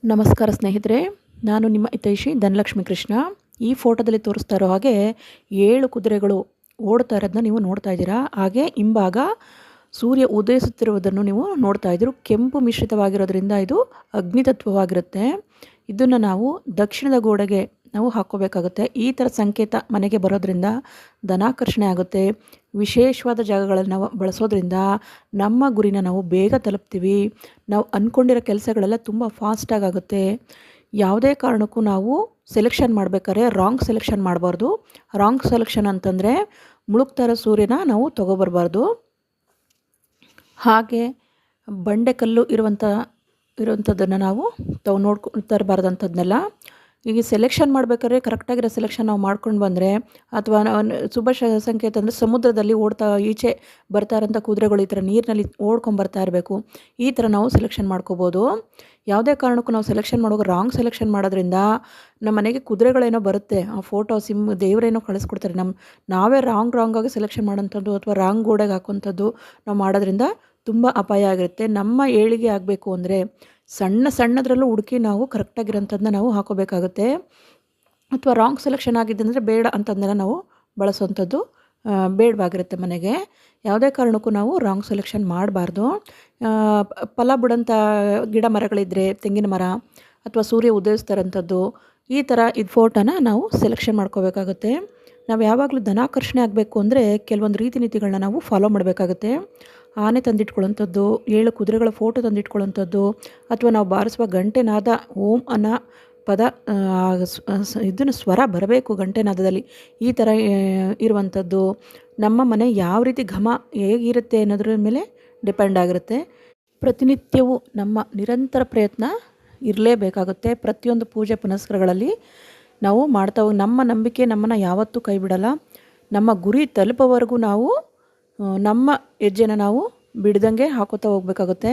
ನಮಸ್ಕಾರ ಸ್ನೇಹಿತರೆ, ನಾನು ನಿಮ್ಮ ಹಿತೈಷಿ ಧನಲಕ್ಷ್ಮಿ ಕೃಷ್ಣ. ಈ ಫೋಟೋದಲ್ಲಿ ತೋರಿಸ್ತಾ ಇರೋ ಹಾಗೆ 7 ಕುದುರೆಗಳು ಓಡ್ತಾ ಇರೋದನ್ನ ನೀವು ನೋಡ್ತಾ ಇದ್ದೀರಾ. ಹಾಗೆ ಹಿಂಭಾಗ ಸೂರ್ಯ ಉದಯಿಸುತ್ತಿರುವುದನ್ನು ನೀವು ನೋಡ್ತಾ ಇದ್ದೀರಿ. ಕೆಂಪು ಮಿಶ್ರಿತವಾಗಿರೋದ್ರಿಂದ ಇದು ಅಗ್ನಿತತ್ವವಾಗಿರುತ್ತೆ. ಇದನ್ನು ನಾವು ದಕ್ಷಿಣದ ಗೋಡೆಗೆ ನಾವು ಹಾಕ್ಕೋಬೇಕಾಗುತ್ತೆ. ಈ ಥರ ಸಂಕೇತ ಮನೆಗೆ ಬರೋದ್ರಿಂದ ಧನಾಕರ್ಷಣೆ ಆಗುತ್ತೆ. ವಿಶೇಷವಾದ ಜಾಗಗಳನ್ನು ನಾವು ಬಳಸೋದ್ರಿಂದ ನಮ್ಮ ಗುರಿನ ನಾವು ಬೇಗ ತಲುಪ್ತೀವಿ. ನಾವು ಅಂದ್ಕೊಂಡಿರೋ ಕೆಲಸಗಳೆಲ್ಲ ತುಂಬ ಫಾಸ್ಟಾಗಿ ಆಗುತ್ತೆ. ಯಾವುದೇ ಕಾರಣಕ್ಕೂ ನಾವು ಸೆಲೆಕ್ಷನ್ ಮಾಡಬೇಕಾದ್ರೆ ರಾಂಗ್ ಸೆಲೆಕ್ಷನ್ ಮಾಡಬಾರ್ದು. ರಾಂಗ್ ಸೆಲೆಕ್ಷನ್ ಅಂತಂದರೆ ಮುಳುಗ್ತಾ ಇರೋ ಸೂರ್ಯನ ನಾವು ತೊಗೊಬರ್ಬಾರ್ದು. ಹಾಗೆ ಬಂಡೆಕಲ್ಲು ಇರುವಂಥದ್ದನ್ನು ನಾವು ತರಬಾರ್ದಂಥದ್ದನ್ನೆಲ್ಲ. ಈಗ ಸೆಲೆಕ್ಷನ್ ಮಾಡಬೇಕಾದ್ರೆ ಕರೆಕ್ಟಾಗಿರೋ ಸೆಲೆಕ್ಷನ್ ನಾವು ಮಾಡ್ಕೊಂಡು ಬಂದರೆ, ಅಥವಾ ಶುಭ ಸಂಕೇತ ಅಂದರೆ ಸಮುದ್ರದಲ್ಲಿ ಈಚೆ ಬರ್ತಾ ಇರೋಂಥ ಕುದುರೆಗಳು ಈ ಥರ ನೀರಿನಲ್ಲಿ ಓಡ್ಕೊಂಬರ್ತಾ ಇರಬೇಕು. ಈ ಥರ ನಾವು ಸೆಲೆಕ್ಷನ್ ಮಾಡ್ಕೋಬೋದು. ಯಾವುದೇ ಕಾರಣಕ್ಕೂ ನಾವು ಸೆಲೆಕ್ಷನ್ ಮಾಡುವಾಗ ರಾಂಗ್ ಸೆಲೆಕ್ಷನ್ ಮಾಡೋದ್ರಿಂದ ನಮ್ಮ ಮನೆಗೆ ಕುದುರೆಗಳೇನೋ ಬರುತ್ತೆ, ಆ ಫೋಟೋ ದೇವರೇನೋ ಕಳಿಸ್ಕೊಡ್ತಾರೆ. ನಾವೇ ರಾಂಗಾಗಿ ಸೆಲೆಕ್ಷನ್ ಮಾಡೋಂಥದ್ದು ಅಥವಾ ರಾಂಗ್ ಗೋಡೆಗೆ ಹಾಕೋಂಥದ್ದು ನಾವು ಮಾಡೋದ್ರಿಂದ ತುಂಬ ಅಪಾಯ ಆಗಿರುತ್ತೆ. ನಮ್ಮ ಏಳಿಗೆ ಆಗಬೇಕು ಅಂದರೆ ಸಣ್ಣದ್ರಲ್ಲೂ ಹುಡುಕಿ ನಾವು ಕರೆಕ್ಟಾಗಿರೋಂಥದ್ದನ್ನ ನಾವು ಹಾಕೋಬೇಕಾಗುತ್ತೆ. ಅಥವಾ ರಾಂಗ್ ಸೆಲೆಕ್ಷನ್ ಆಗಿದ್ದಂದರೆ ಬೇಡ ಅಂತಂದೆಲ್ಲ ನಾವು ಬಳಸೋವಂಥದ್ದು ಬೇಡವಾಗಿರುತ್ತೆ ಮನೆಗೆ. ಯಾವುದೇ ಕಾರಣಕ್ಕೂ ನಾವು ರಾಂಗ್ ಸೆಲೆಕ್ಷನ್ ಮಾಡಬಾರ್ದು. ಫಲ ಬಿಡೋಂಥ ಗಿಡ ಮರಗಳಿದ್ದರೆ, ತೆಂಗಿನ ಮರ ಅಥವಾ ಸೂರ್ಯ ಉದಯಿಸ್ತಾರಂಥದ್ದು, ಈ ಥರ ಫೋಟೋನ ನಾವು ಸೆಲೆಕ್ಷನ್ ಮಾಡ್ಕೋಬೇಕಾಗುತ್ತೆ. ನಾವು ಯಾವಾಗಲೂ ಧನಾಕರ್ಷಣೆ ಆಗಬೇಕು ಅಂದರೆ ಕೆಲವೊಂದು ರೀತಿ ನೀತಿಗಳನ್ನ ನಾವು ಫಾಲೋ ಮಾಡಬೇಕಾಗುತ್ತೆ. ಆನೆ ತಂದಿಟ್ಕೊಳ್ಳೋಂಥದ್ದು, 7 ಕುದುರೆಗಳ ಫೋಟೋ ತಂದಿಟ್ಕೊಳ್ಳೋಂಥದ್ದು, ಅಥವಾ ನಾವು ಬಾರಿಸುವ ಗಂಟೆನಾದ ಓಂ ಅನ್ನೋ ಪದ ಇದನ್ನು ಸ್ವರ ಬರಬೇಕು ಗಂಟೆನಾದದಲ್ಲಿ. ಈ ಥರ ಇರುವಂಥದ್ದು. ನಮ್ಮ ಮನೆ ಯಾವ ರೀತಿ ಘಮ ಹೇಗಿರುತ್ತೆ ಅನ್ನೋದ್ರ ಮೇಲೆ ಡಿಪೆಂಡ್ ಆಗಿರುತ್ತೆ. ಪ್ರತಿನಿತ್ಯವೂ ನಮ್ಮ ನಿರಂತರ ಪ್ರಯತ್ನ ಇರಲೇಬೇಕಾಗುತ್ತೆ. ಪ್ರತಿಯೊಂದು ಪೂಜೆ ಪುನಸ್ಕಾರಗಳಲ್ಲಿ ನಾವು ಮಾಡ್ತಾ ಹೋಗಿ ನಮ್ಮ ನಂಬಿಕೆ ನಮ್ಮನ್ನು ಯಾವತ್ತೂ ಕೈ ಬಿಡಲ್ಲ. ನಮ್ಮ ಗುರಿ ತಲುಪೋವರೆಗೂ ನಾವು ನಮ್ಮ ಹೆಜ್ಜೆನ ನಾವು ಬಿಡ್ದಂಗೆ ಹಾಕೋತಾ ಹೋಗ್ಬೇಕಾಗುತ್ತೆ.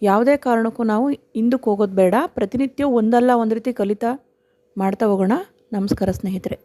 ಯಾವುದೇ ಕಾರಣಕ್ಕೂ ನಾವು ಹಿಂದಕ್ಕೆ ಹೋಗೋದು ಬೇಡ. ಪ್ರತಿನಿತ್ಯ ಒಂದಲ್ಲ ಒಂದು ರೀತಿ ಕಲಿತಾ ಮಾಡ್ತಾ ಹೋಗೋಣ. ನಮಸ್ಕಾರ ಸ್ನೇಹಿತರೆ.